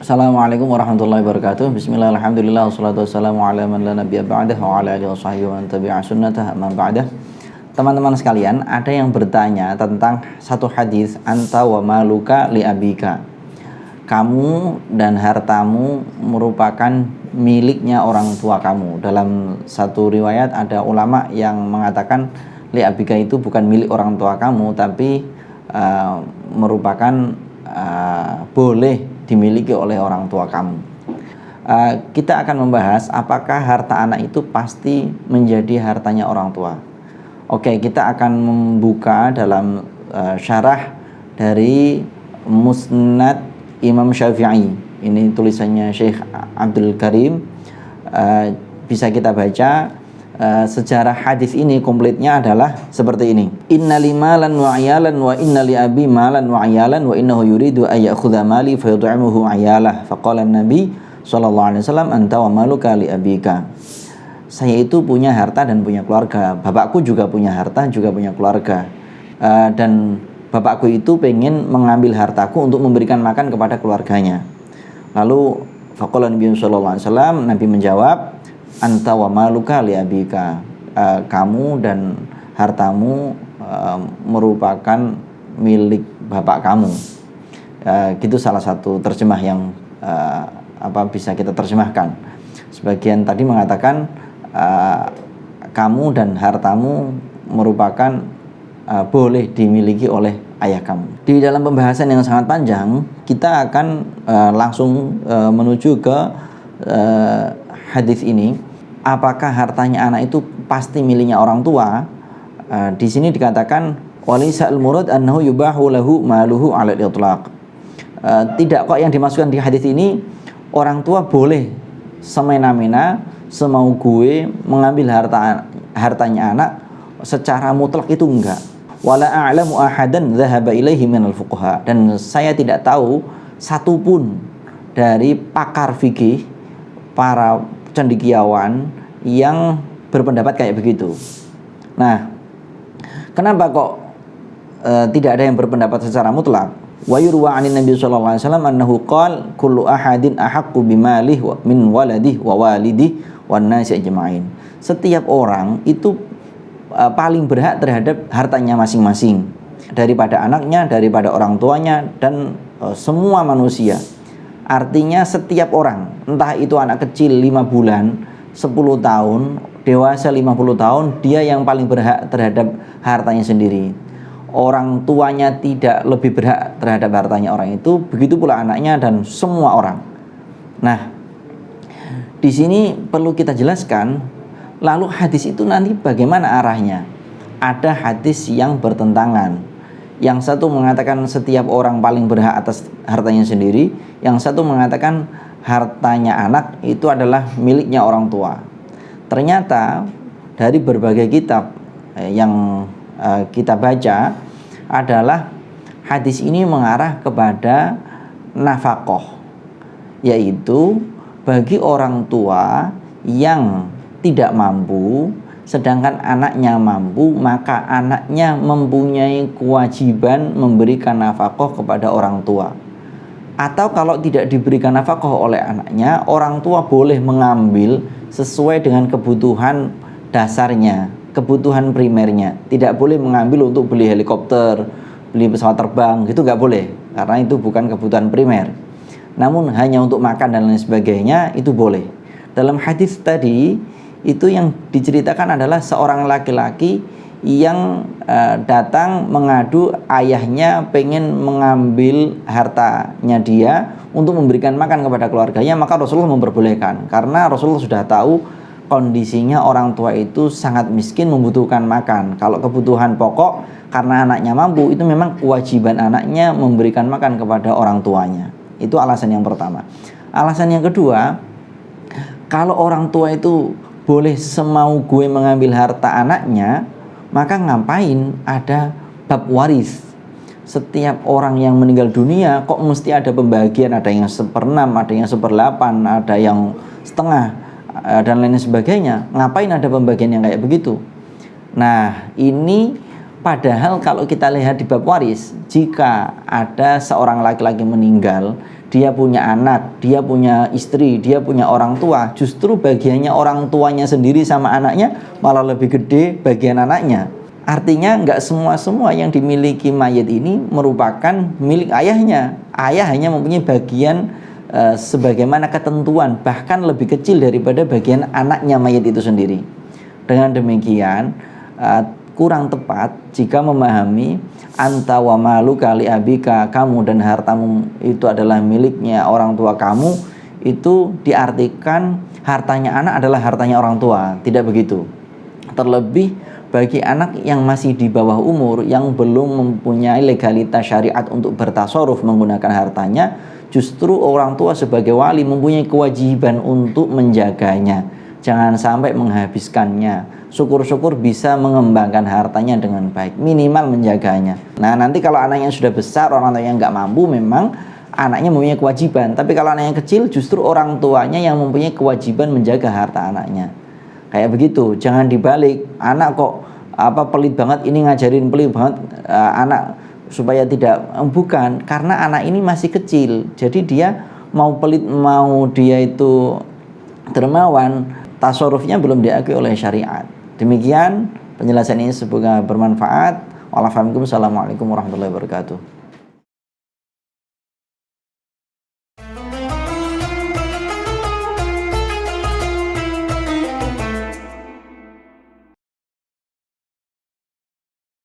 Assalamualaikum warahmatullahi wabarakatuh. Bismillah, alhamdulillah, wassalatu wassalamu ala man la nabiyya ba'dah wa ala alihi wa sahbihi wa man tabi'a sunnatah amma ba'dah. Teman-teman sekalian, ada yang bertanya tentang satu hadis, anta wa maluka li abika. Kamu dan hartamu merupakan miliknya orang tua kamu. Dalam satu riwayat ada ulama yang mengatakan li abika itu bukan milik orang tua kamu, tapi merupakan boleh dimiliki oleh orang tua kamu. Kita akan membahas apakah harta anak itu pasti menjadi hartanya orang tua. Oke, kita akan membuka dalam syarah dari Musnad Imam Syafi'i. Ini tulisannya Syekh Abdul Karim. Bisa kita baca. Sejarah hadis ini komplitnya adalah seperti ini. Inna li malan wa ayalan wa inna li abi malan wa ayalan wa innahu yuridu ay ya'khudha mali fa yut'imuhu ayalah. Faqala an-nabi sallallahu alaihi wasallam anta wa maluka li abika. Saya itu punya harta dan punya keluarga. Bapakku juga punya harta, juga punya keluarga. Dan bapakku itu pengen mengambil hartaku untuk memberikan makan kepada keluarganya. Lalu faqala an-nabi sallallahu alaihi wasallam, Nabi menjawab, anta wa maluka li abika, kamu dan hartamu merupakan milik bapak kamu. Gitu salah satu terjemah yang bisa kita terjemahkan. Sebagian tadi mengatakan kamu dan hartamu merupakan boleh dimiliki oleh ayah kamu. Di dalam pembahasan yang sangat panjang, kita akan langsung menuju ke hadis ini. Apakah hartanya anak itu pasti miliknya orang tua? Di sini dikatakan walisa al-murad annahu yubahu lahu maluhu 'ala al-itlaq. Tidak kok yang dimasukkan di hadis ini orang tua boleh semena-mena semau gue mengambil hartanya anak secara mutlak, itu enggak. Wala a'lamu ahadan dhahaba ilaihi minal fuqaha, dan saya tidak tahu satupun dari pakar fikih, para cendekiawan yang berpendapat kayak begitu. Nah, kenapa kok tidak ada yang berpendapat secara mutlak? Wa yurwa 'anin nabi sallallahu alaihi wasallam annahu qala kullu ahadin ahaqqu bimalihi min waladihi wa walidihi wan nasi ajma'in. Setiap orang itu paling berhak terhadap hartanya masing-masing, daripada anaknya, daripada orang tuanya, dan semua manusia. Artinya setiap orang, entah itu anak kecil 5 bulan, 10 tahun, dewasa 50 tahun, dia yang paling berhak terhadap hartanya sendiri. Orang tuanya tidak lebih berhak terhadap hartanya orang itu, begitu pula anaknya dan semua orang. Nah, di sini perlu kita jelaskan, lalu hadis itu nanti bagaimana arahnya? Ada hadis yang bertentangan. Yang satu mengatakan setiap orang paling berhak atas hartanya sendiri, yang satu mengatakan hartanya anak itu adalah miliknya orang tua. Ternyata dari berbagai kitab yang kita baca adalah hadis ini mengarah kepada nafkah, yaitu bagi orang tua yang tidak mampu sedangkan anaknya mampu, maka anaknya mempunyai kewajiban memberikan nafkah kepada orang tua. Atau kalau tidak diberikan nafkah oleh anaknya, orang tua boleh mengambil sesuai dengan kebutuhan dasarnya, kebutuhan primernya. Tidak boleh mengambil untuk beli helikopter, beli pesawat terbang, gitu nggak boleh, karena itu bukan kebutuhan primer. Namun hanya untuk makan dan lain sebagainya itu boleh. Dalam hadis tadi itu yang diceritakan adalah seorang laki-laki yang datang mengadu ayahnya pengen mengambil hartanya dia untuk memberikan makan kepada keluarganya, maka Rasulullah memperbolehkan, karena Rasulullah sudah tahu kondisinya orang tua itu sangat miskin, membutuhkan makan. Kalau kebutuhan pokok karena anaknya mampu, itu memang kewajiban anaknya memberikan makan kepada orang tuanya. Itu alasan yang pertama. Alasan yang kedua, kalau orang tua itu boleh semau gue mengambil harta anaknya, maka ngapain ada bab waris? Setiap orang yang meninggal dunia kok mesti ada pembagian, ada yang 1/6, ada yang 1/8, ada yang setengah, dan lain sebagainya. Ngapain ada pembagian yang kayak begitu? Nah, ini padahal kalau kita lihat di bab waris, jika ada seorang laki-laki meninggal dia punya anak, dia punya istri, dia punya orang tua, justru bagiannya orang tuanya sendiri sama anaknya malah lebih gede bagian anaknya. Artinya nggak semua yang dimiliki mayit ini merupakan milik ayahnya. Ayah hanya mempunyai bagian sebagaimana ketentuan, bahkan lebih kecil daripada bagian anaknya mayit itu sendiri. Dengan demikian kurang tepat jika memahami anta wa maluka li abika, kamu dan hartamu itu adalah miliknya orang tua kamu, itu diartikan hartanya anak adalah hartanya orang tua. Tidak begitu. Terlebih bagi anak yang masih di bawah umur, yang belum mempunyai legalitas syariat untuk bertasarruf menggunakan hartanya, justru orang tua sebagai wali mempunyai kewajiban untuk menjaganya. Jangan sampai menghabiskannya. Syukur-syukur bisa mengembangkan hartanya dengan baik, minimal menjaganya. Nah, nanti kalau anaknya sudah besar, orang tuanya nggak mampu, memang anaknya mempunyai kewajiban. Tapi kalau anaknya kecil, justru orang tuanya yang mempunyai kewajiban menjaga harta anaknya. Kayak begitu. Jangan dibalik, anak kok pelit banget, ini ngajarin pelit banget anak supaya tidak, bukan, karena anak ini masih kecil. Jadi dia mau pelit, mau dia itu dermawan, tasarrufnya belum diakui oleh syariat. Demikian penjelasan ini, semoga bermanfaat. Wassalamualaikum warahmatullahi wabarakatuh.